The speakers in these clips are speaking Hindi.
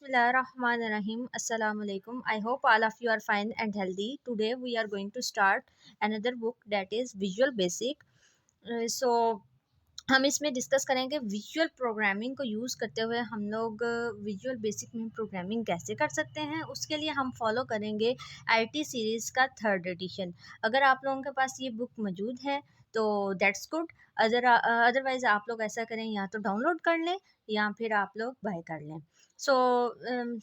Bismillahirrahmanirrahim. Assalamu alaikum. I hope all of you are fine and healthy. Today we are going to start another book that is Visual Basic. So हम इसमें डिस्कस करेंगे विजुअल प्रोग्रामिंग को यूज़ करते हुए हम लोग विजुअल बेसिक में प्रोग्रामिंग कैसे कर सकते हैं। उसके लिए हम फॉलो करेंगे आईटी सीरीज़ का 3rd एडिशन। अगर आप लोगों के पास ये बुक मौजूद है तो दैट्स गुड। अदरवाइज़ आप लोग ऐसा करें, या तो डाउनलोड कर लें या फिर आप लोग बाय कर लें। सो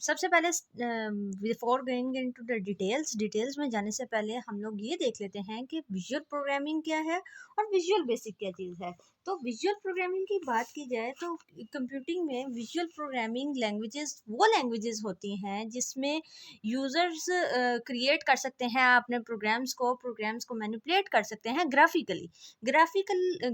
सबसे पहले before going into the details में जाने से पहले हम लोग ये देख लेते हैं कि विजुअल प्रोग्रामिंग क्या है और विजुअल बेसिक क्या चीज़ है। तो विजुअल प्रोग्रामिंग की बात की जाए तो कंप्यूटिंग में विजुअल प्रोग्रामिंग लैंग्वेजेस वो लैंग्वेजेस होती हैं जिसमें यूज़र्स क्रिएट कर सकते हैं अपने प्रोग्राम्स को मैनिपुलेट कर सकते हैं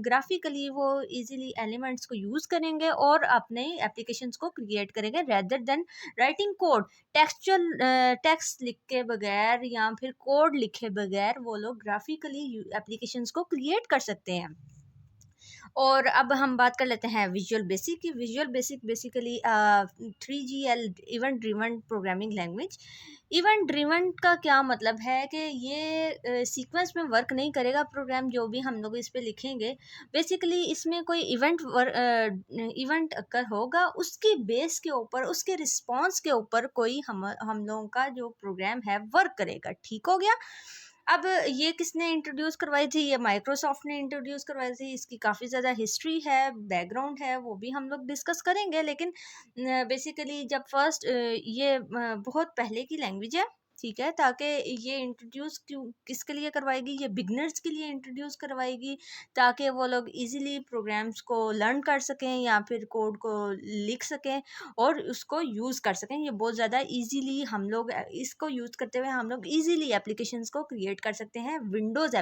ग्राफिकली वो इजीली एलिमेंट्स को यूज़ करेंगे और अपने एप्लीकेशंस को क्रिएट करेंगे rather than writing code. Text लिख के बगैर या फिर कोड लिखे बगैर वो लोग ग्राफिकली एप्लीकेशंस को क्रिएट कर सकते हैं। और अब हम बात कर लेते हैं विजुअल बेसिक की। Visual basic basically 3GL event driven programming language. Event driven का क्या मतलब है कि ये सीक्वेंस में वर्क नहीं करेगा प्रोग्राम जो भी हम लोग इस पे लिखेंगे। बेसिकली इसमें कोई इवेंट अकर होगा, उसकी बेस के ऊपर, उसके रिस्पॉन्स के ऊपर कोई हम लोगों का जो प्रोग्राम है वर्क करेगा। ठीक हो गया। अब ये किसने इंट्रोड्यूस करवाई थी? ये माइक्रोसॉफ्ट ने इंट्रोड्यूस करवाई थी। इसकी काफ़ी ज़्यादा हिस्ट्री है, बैकग्राउंड है, वो भी हम लोग डिस्कस करेंगे। लेकिन बेसिकली जब फर्स्ट ये बहुत पहले की लैंग्वेज है, ठीक है। ताकि ये इंट्रोड्यूस क्यों किसके लिए करवाएगी? ये बिगनर्स के लिए इंट्रोड्यूस करवाएगी ताकि वो लोग इजीली प्रोग्राम्स को लर्न कर सकें या फिर कोड को लिख सकें और उसको यूज़ कर सकें। ये बहुत ज़्यादा इजीली हम लोग इसको यूज़ करते हुए हम लोग इजीली एप्लीकेशंस को क्रिएट कर सकते हैं। विंडोज़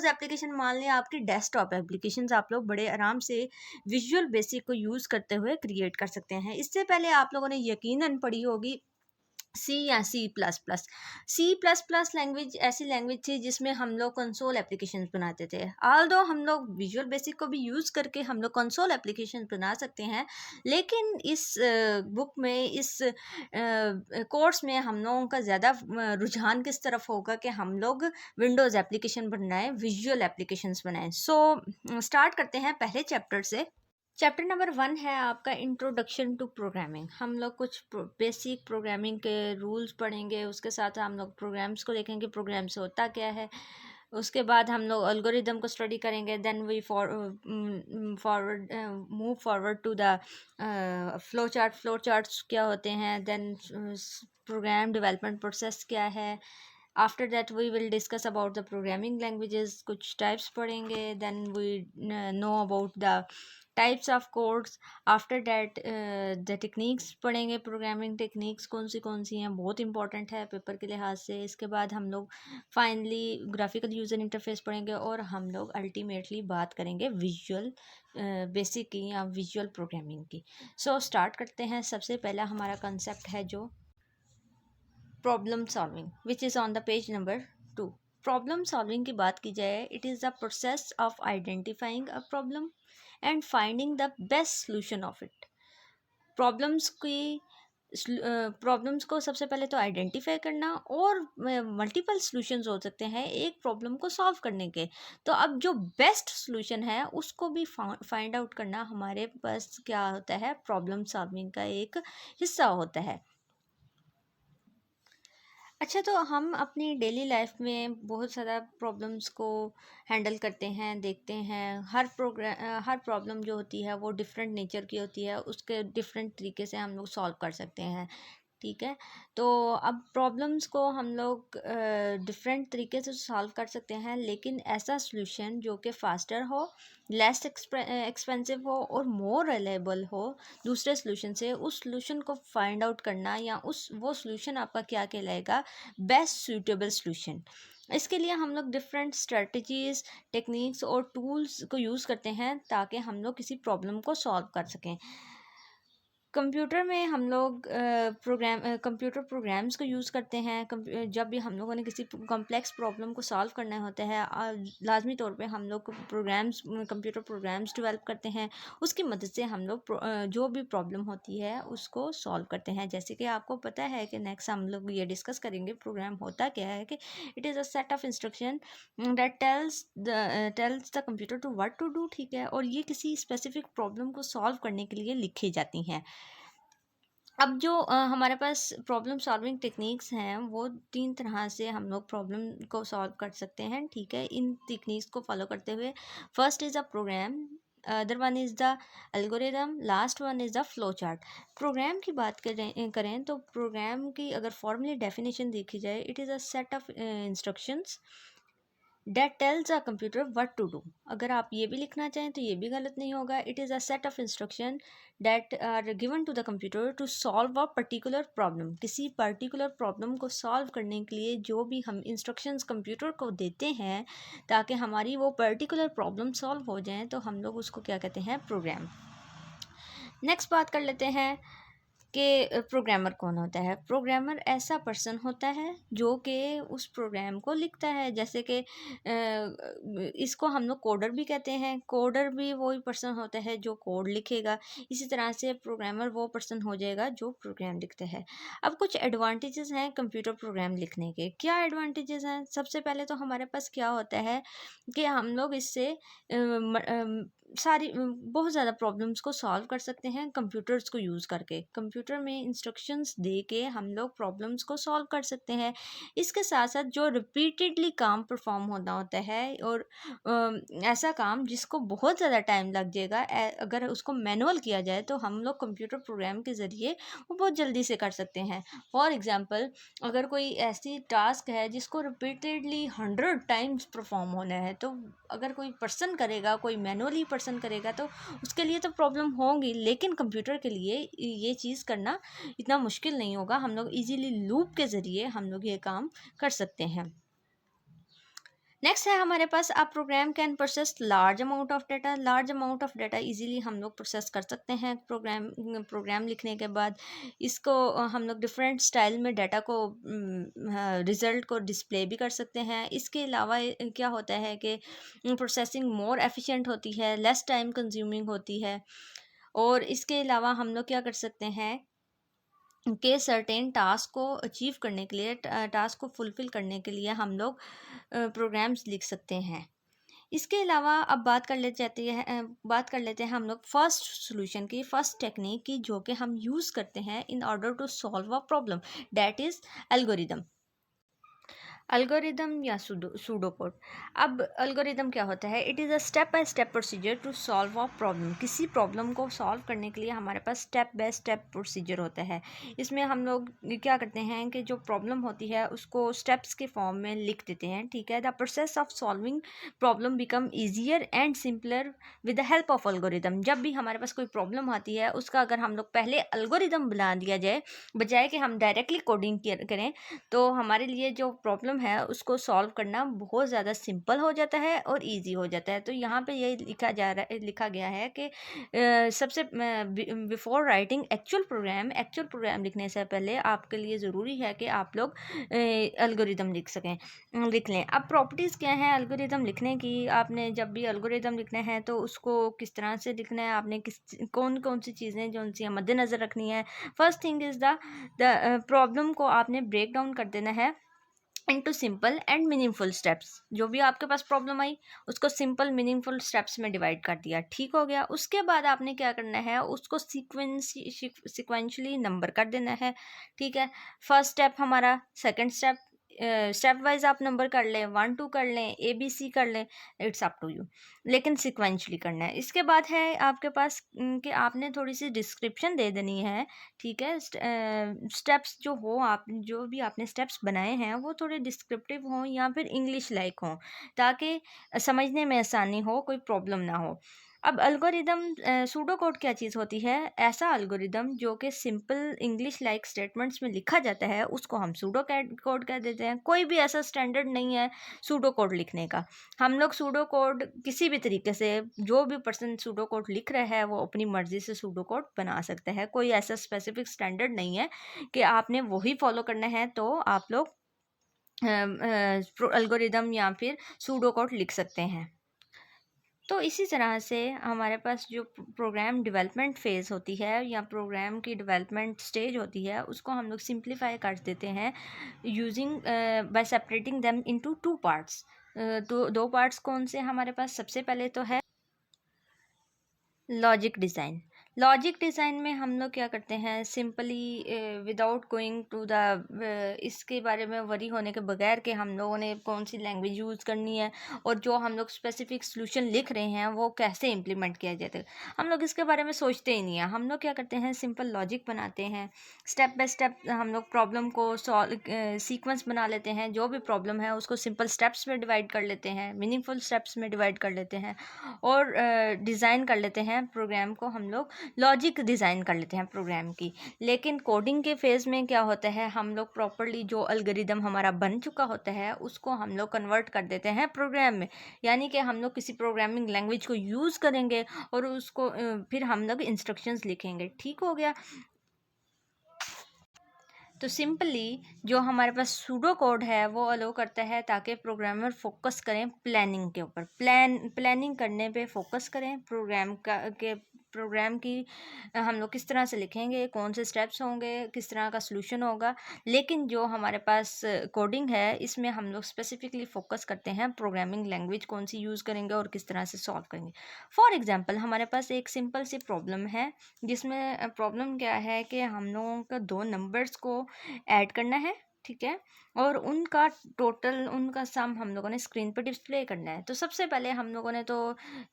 एप्लीकेशन मान लें आपकी डेस्कटॉप एप्लीकेशंस आप लोग बड़े आराम से विजुअल बेसिक को यूज़ करते हुए क्रिएट कर सकते हैं। इससे पहले आप लोगों ने यकीनन पढ़ी होगी सी या सी प्लस प्लस लैंग्वेज। ऐसी लैंग्वेज थी जिसमें हम लोग कंसोल एप्लीकेशंस बनाते थे। ऑल्दो हम लोग विजुअल बेसिक को भी यूज़ करके हम लोग कंसोल एप्लीकेशंस बना सकते हैं, लेकिन इस बुक में, इस कोर्स में हम लोगों का ज़्यादा रुझान किस तरफ होगा कि हम लोग विंडोज़ एप्लीकेशन बनाएं, विजुअल एप्लीकेशंस बनाएं। सो स्टार्ट करते हैं पहले चैप्टर से। चैप्टर नंबर 1 है आपका इंट्रोडक्शन टू प्रोग्रामिंग। हम लोग कुछ बेसिक प्रोग्रामिंग के रूल्स पढ़ेंगे, उसके साथ हम लोग प्रोग्राम्स को देखेंगे, प्रोग्राम्स होता क्या है। उसके बाद हम लोग एल्गोरिदम को स्टडी करेंगे। Then we move forward to the flow charts क्या होते हैं। देन प्रोग्राम डेवलपमेंट प्रोसेस क्या है। After that we will discuss about the programming languages, कुछ टाइप्स पढ़ेंगे। Then we know about the types of codes. After that the techniques पढ़ेंगे, प्रोग्रामिंग टेक्निक्स कौन सी हैं, बहुत इंपॉर्टेंट है पेपर के लिहाज से। इसके बाद हम लोग फाइनली ग्राफिकल यूज़र इंटरफेस पढ़ेंगे और हम लोग अल्टीमेटली बात करेंगे विजुअल बेसिक की या विजुअल प्रोग्रामिंग की। सो स्टार्ट करते हैं। सबसे पहला हमारा कंसेप्ट है जो problem solving, which is on the page number 2। Problem solving की बात की जाए, it is the process of identifying a problem and finding the best solution of it. Problems को सबसे पहले तो आइडेंटिफाई करना, और मल्टीपल सॉल्यूशंस हो सकते हैं एक प्रॉब्लम को सॉल्व करने के। तो अब जो बेस्ट सॉल्यूशन है उसको भी फाइंड आउट करना हमारे पास क्या होता है, प्रॉब्लम सॉल्विंग का एक हिस्सा होता है। अच्छा, तो हम अपनी डेली लाइफ में बहुत ज़्यादा प्रॉब्लम्स को हैंडल करते हैं, देखते हैं। हर प्रॉब्लम जो होती है वो डिफरेंट नेचर की होती है, उसके डिफरेंट तरीके से हम लोग सॉल्व कर सकते हैं। ठीक है। तो अब प्रॉब्लम्स को हम लोग डिफरेंट तरीके से सॉल्व कर सकते हैं, लेकिन ऐसा सॉल्यूशन जो कि फास्टर हो, लेस एक्सपेंसिव हो और मोर रिलायबल हो दूसरे सॉल्यूशन से, उस सॉल्यूशन को फाइंड आउट करना, या वो सॉल्यूशन आपका क्या कहलाएगा, बेस्ट सूटेबल सॉल्यूशन। इसके लिए हम लोग डिफरेंट स्ट्रेटजीज़, टेक्निक्स और टूल्स को यूज़ करते हैं ताकि हम लोग किसी प्रॉब्लम को सॉल्व कर सकें। कंप्यूटर में हम लोग कंप्यूटर प्रोग्राम्स को यूज़ करते हैं। जब भी हम लोगों ने किसी कॉम्प्लेक्स प्रॉब्लम को सॉल्व करना होता है, लाजमी तौर पे हम लोग कंप्यूटर प्रोग्राम्स डेवलप करते हैं। उसकी मदद से हम लोग जो भी प्रॉब्लम होती है उसको सॉल्व करते हैं। जैसे कि आपको पता है कि नेक्स्ट हम लोग ये डिस्कस करेंगे, प्रोग्राम होता क्या है कि it is a set of instruction that tells the computer to what to do, ठीक है। और ये किसी स्पेसिफिक प्रॉब्लम को सॉल्व करने के लिए लिखी जाती हैं। अब जो हमारे पास प्रॉब्लम सॉल्विंग टेक्निक्स हैं, वो 3 तरह से हम लोग प्रॉब्लम को सॉल्व कर सकते हैं, ठीक है। इन टेक्निक्स को फॉलो करते हुए, first is a program, other one is the algorithm, last one is the flow chart. Program की बात करें तो प्रोग्राम की अगर फॉर्मली डेफिनेशन देखी जाए, it is a set of instructions that tells a computer what to do. अगर आप ये भी लिखना चाहें तो ये भी गलत नहीं होगा। It is a set of instruction that are given to the computer to solve a particular problem. किसी पर्टिकुलर प्रॉब्लम को सॉल्व करने के लिए जो भी हम इंस्ट्रक्शंस कंप्यूटर को देते हैं ताकि हमारी वो पर्टिकुलर प्रॉब्लम सॉल्व हो जाए, तो हम लोग उसको क्या कहते हैं, प्रोग्राम। नेक्स्ट बात कर लेते हैं कि प्रोग्रामर कौन होता है। प्रोग्रामर ऐसा पर्सन होता है जो कि उस प्रोग्राम को लिखता है। जैसे कि इसको हम लोग कोडर भी कहते हैं। कोडर भी वही पर्सन होता है जो कोड लिखेगा। इसी तरह से प्रोग्रामर वो पर्सन हो जाएगा जो प्रोग्राम लिखते हैं। अब कुछ एडवांटेजेस हैं कंप्यूटर प्रोग्राम लिखने के। क्या एडवांटेजेस हैं? सबसे पहले तो हमारे पास क्या होता है कि हम लोग इससे बहुत ज़्यादा प्रॉब्लम्स को सॉल्व कर सकते हैं कंप्यूटर्स को यूज़ करके। कंप्यूटर में इंस्ट्रक्शंस दे के हम लोग प्रॉब्लम्स को सॉल्व कर सकते हैं। इसके साथ साथ जो रिपीटेडली काम परफॉर्म होना होता है और ऐसा काम जिसको बहुत ज़्यादा टाइम लग जाएगा, अगर उसको मैनुअल किया जाए तो हम लोग कंप्यूटर प्रोग्राम के ज़रिए वो बहुत जल्दी से कर सकते हैं। फॉर एग्ज़ाम्पल, अगर कोई ऐसी टास्क है जिसको रिपीटेडली 100 टाइम्स परफॉर्म होना है, तो अगर कोई पर्सन करेगा, कोई मैनुअली पर्सन करेगा, तो उसके लिए तो प्रॉब्लम होगी। लेकिन कंप्यूटर के लिए ये चीज़ करना इतना मुश्किल नहीं होगा। हम लोग इजीली लूप के ज़रिए हम लोग ये काम कर सकते हैं। नेक्स्ट है हमारे पास, आप program can process large amount of data. Large amount of data easily हम लोग प्रोसेस कर सकते हैं प्रोग्राम लिखने के बाद। इसको हम लोग डिफरेंट स्टाइल में डाटा को रिज़ल्ट को डिस्प्ले भी कर सकते हैं। इसके अलावा क्या होता है कि प्रोसेसिंग मोर एफिशिएंट होती है, लेस टाइम कंज्यूमिंग होती है। और इसके अलावा हम लोग क्या कर सकते हैं के सर्टेन टास्क को अचीव करने के लिए, टास्क को फुलफ़िल करने के लिए हम लोग प्रोग्राम्स लिख सकते हैं। इसके अलावा अब बात कर लेते हैं हम लोग फर्स्ट सॉल्यूशन की, फर्स्ट टेक्निक की, जो कि हम यूज़ करते हैं in order to solve a problem, that is algorithm. Algorithm या सूडो कोड। अब एल्गोरिदम क्या होता है? It is a step by step procedure to solve a problem. किसी प्रॉब्लम को सॉल्व करने के लिए हमारे पास स्टेप बाय स्टेप प्रोसीजर होता है। इसमें हम लोग क्या करते हैं कि जो प्रॉब्लम होती है उसको स्टेप्स के फॉर्म में लिख देते हैं, ठीक है। The process of solving problem become easier and simpler with the help of algorithm. जब भी हमारे पास कोई प्रॉब्लम आती है, उसका अगर हम लोग पहले एल्गोरिदम बना दिया जाए, बजाय कि हम डायरेक्टली कोडिंग करें, तो हमारे लिए जो प्रॉब्लम है उसको सॉल्व करना बहुत ज़्यादा सिंपल हो जाता है और इजी हो जाता है। तो यहाँ पे ये लिखा गया है कि सबसे बिफोर राइटिंग एक्चुअल प्रोग्राम लिखने से पहले आपके लिए ज़रूरी है कि आप लोग एल्गोरिदम लिख लें। अब प्रॉपर्टीज़ क्या हैं एल्गोरिदम लिखने की? आपने जब भी एल्गोरिदम लिखना है तो उसको किस तरह से लिखना है, आपने कौन कौन सी चीज़ें जो उनसे मद्देनज़र रखनी है। First thing is the problem को आपने ब्रेक डाउन कर देना है into simple and meaningful steps. जो भी आपके पास प्रॉब्लम आई उसको सिंपल मीनिंगफुल स्टेप्स में डिवाइड कर दिया, ठीक हो गया। उसके बाद आपने क्या करना है, उसको सिक्वेंशली नंबर कर देना है, ठीक है। फर्स्ट स्टेप हमारा, सेकंड स्टेप, स्टेप वाइज आप नंबर कर लें, 1 2 कर लें, ABC कर लें, इट्स अप टू यू, लेकिन सिक्वेंशली करना है। इसके बाद है आपके पास कि आपने थोड़ी सी डिस्क्रिप्शन दे देनी है, ठीक है। स्टेप्स जो हो, आप जो भी आपने स्टेप्स बनाए हैं वो थोड़े डिस्क्रिप्टिव हों या फिर इंग्लिश लाइक हों, ताकि समझने में आसानी हो, कोई प्रॉब्लम ना हो। अब एल्गोरिदम सूडो कोड क्या चीज़ होती है? ऐसा एल्गोरिदम जो कि सिंपल इंग्लिश लाइक स्टेटमेंट्स में लिखा जाता है, उसको हम सूडो कैड कोड कह देते हैं। कोई भी ऐसा स्टैंडर्ड नहीं है सूडो कोड लिखने का। हम लोग सूडो कोड किसी भी तरीके से, जो भी पर्सन सूडो कोड लिख रहा है, वो अपनी मर्ज़ी से सूडो कोड बना सकता है। कोई ऐसा स्पेसिफिक स्टैंडर्ड नहीं है कि आपने वही फॉलो करना है तो आप लोग एल्गोरिदम या फिर सूडो कोड लिख सकते हैं। तो इसी तरह से हमारे पास जो प्रोग्राम डेवलपमेंट फ़ेज़ होती है या प्रोग्राम की डेवलपमेंट स्टेज होती है, उसको हम लोग सिंप्लीफाई कर देते हैं using by separating them into two parts. तो दो पार्ट्स कौन से हमारे पास? सबसे पहले तो है लॉजिक डिज़ाइन। लॉजिक डिज़ाइन में हम लोग क्या करते हैं, simply without going to the इसके बारे में वरी होने के बगैर कि हम लोगों ने कौन सी लैंग्वेज यूज़ करनी है और जो हम लोग स्पेसिफिक सॉल्यूशन लिख रहे हैं वो कैसे इम्प्लीमेंट किया जाता है, हम लोग इसके बारे में सोचते ही नहीं है। हम लोग क्या करते हैं, सिंपल लॉजिक बनाते हैं, स्टेप बाय स्टेप हम लोग प्रॉब्लम को सॉल्व सीक्वेंस बना लेते हैं। जो भी प्रॉब्लम है उसको सिंपल स्टेप्स में डिवाइड कर लेते हैं, मीनिंगफुल स्टेप्स में डिवाइड कर लेते हैं और डिज़ाइन कर लेते हैं प्रोग्राम को। हम लोग लॉजिक डिज़ाइन कर लेते हैं प्रोग्राम की। लेकिन कोडिंग के फेज़ में क्या होता है, हम लोग प्रॉपर्ली जो एल्गोरिदम हमारा बन चुका होता है उसको हम लोग कन्वर्ट कर देते हैं प्रोग्राम में। यानी कि हम लोग किसी प्रोग्रामिंग लैंग्वेज को यूज़ करेंगे और उसको फिर हम लोग इंस्ट्रक्शंस लिखेंगे। ठीक हो गया? तो सिंपली जो हमारे पास सूडो कोड है वो अलो करता है ताकि प्रोग्रामर फोकस करें प्लानिंग के ऊपर, प्लानिंग करने पे फोकस करें। प्रोग्राम की हम लोग किस तरह से लिखेंगे, कौन से स्टेप्स होंगे, किस तरह का सॉल्यूशन होगा। लेकिन जो हमारे पास कोडिंग है इसमें हम लोग स्पेसिफिकली फोकस करते हैं प्रोग्रामिंग लैंग्वेज कौन सी यूज़ करेंगे और किस तरह से सॉल्व करेंगे। फॉर एग्जांपल हमारे पास एक सिंपल सी प्रॉब्लम है जिसमें प्रॉब्लम क्या है कि हम लोगों का दो नंबर्स को ऐड करना है, ठीक है, और उनका टोटल, उनका सम हम लोगों ने स्क्रीन पर डिस्प्ले करना है। तो सबसे पहले हम लोगों ने तो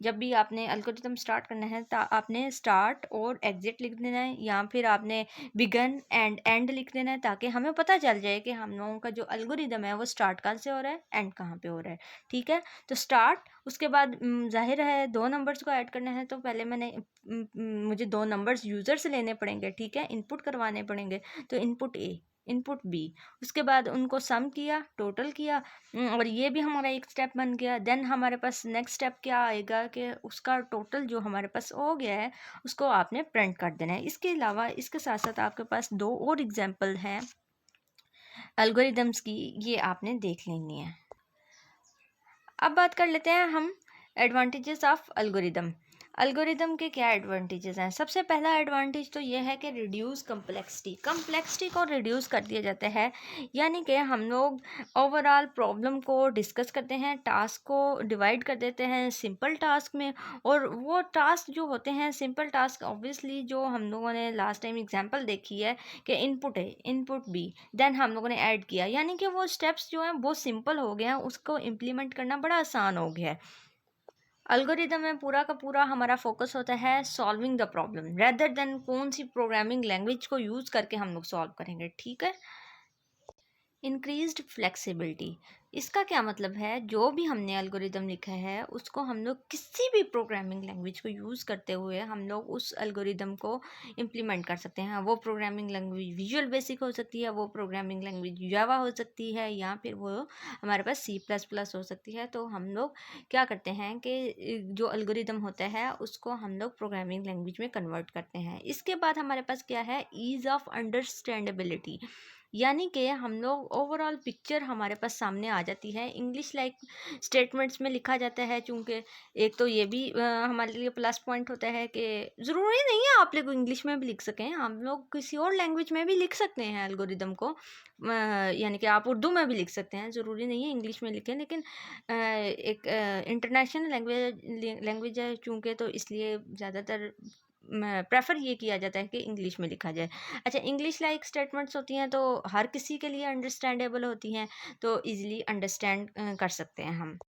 जब भी आपने एल्गोरिथम स्टार्ट करना है तो आपने स्टार्ट और एग्जिट लिख देना है या फिर आपने बिगन एंड एंड लिख देना है ताकि हमें पता चल जाए कि हम लोगों का जो एल्गोरिथम है वो स्टार्ट कहाँ से हो रहा है, एंड कहाँ पे हो रहा है। ठीक है, तो स्टार्ट, उसके बाद जाहिर है दो नंबर्स को ऐड करना है तो पहले मुझे दो नंबर्स यूज़र से लेने पड़ेंगे, ठीक है, इनपुट करवाने पड़ेंगे। तो इनपुट ए, इनपुट बी, उसके बाद उनको सम किया, टोटल किया, और ये भी हमारा एक स्टेप बन गया। देन हमारे पास नेक्स्ट स्टेप क्या आएगा कि उसका टोटल जो हमारे पास हो गया है उसको आपने प्रिंट कर देना है। इसके अलावा इसके साथ साथ आपके पास दो और एग्जांपल हैं एल्गोरिदम्स की, ये आपने देख लेनी है। अब बात कर लेते हैं हम एडवांटेजेस ऑफ एल्गोरिदम। एल्गोरिदम के क्या एडवांटेजेस हैं? सबसे पहला एडवांटेज तो ये है कि रिड्यूस कंप्लेक्सिटी को रिड्यूस कर दिया जाता है। यानी कि हम लोग ओवरऑल प्रॉब्लम को डिस्कस करते हैं, टास्क को डिवाइड कर देते हैं सिंपल टास्क में, और वो टास्क जो होते हैं सिंपल टास्क, ऑब्वियसली जो हम लोगों ने लास्ट टाइम एग्जांपल देखी है कि इनपुट है, इनपुट बी, देन हम लोगों ने ऐड किया, यानी कि वो स्टेप्स जो हैं बहुत सिंपल हो गए हैं, उसको इम्प्लीमेंट करना बड़ा आसान हो गया है। एल्गोरिदम में पूरा का पूरा हमारा फोकस होता है solving the problem rather than कौन सी प्रोग्रामिंग लैंग्वेज को यूज़ करके हम लोग सॉल्व करेंगे। ठीक है, इंक्रीज्ड फ्लेक्सिबिलिटी, इसका क्या मतलब है, जो भी हमने एल्गोरिदम लिखा है उसको हम लोग किसी भी प्रोग्रामिंग लैंग्वेज को यूज़ करते हुए हम लोग उस एल्गोरिदम को इम्प्लीमेंट कर सकते हैं। वो प्रोग्रामिंग लैंग्वेज विजुअल बेसिक हो सकती है, वो प्रोग्रामिंग लैंग्वेज जावा हो सकती है, या फिर वो हमारे पास सी प्लस प्लस हो सकती है। तो हम लोग क्या करते हैं कि जो एल्गोरिदम होता है उसको हम लोग प्रोग्रामिंग लैंग्वेज में कन्वर्ट करते हैं। इसके बाद हमारे पास क्या है, ईज़ ऑफ अंडरस्टैंडेबिलिटी, यानी कि हम लोग ओवरऑल पिक्चर हमारे पास सामने आ जाती है। इंग्लिश लाइक स्टेटमेंट्स में लिखा जाता है, चूँकि एक तो ये भी हमारे लिए प्लस पॉइंट होता है कि ज़रूरी नहीं है आप लोग इंग्लिश में भी लिख सकें, हम लोग किसी और लैंग्वेज में भी लिख सकते हैं एल्गोरिदम को, यानी कि आप उर्दू में भी लिख सकते हैं, ज़रूरी नहीं है इंग्लिश में लिखें। लेकिन एक इंटरनेशनल लैंग्वेज है चूँकि, तो इसलिए ज़्यादातर प्रेफर ये किया जाता है कि इंग्लिश में लिखा जाए। अच्छा, इंग्लिश लाइक स्टेटमेंट्स होती हैं तो हर किसी के लिए अंडरस्टैंडेबल होती हैं, तो ईज़िली अंडरस्टैंड कर सकते हैं हम।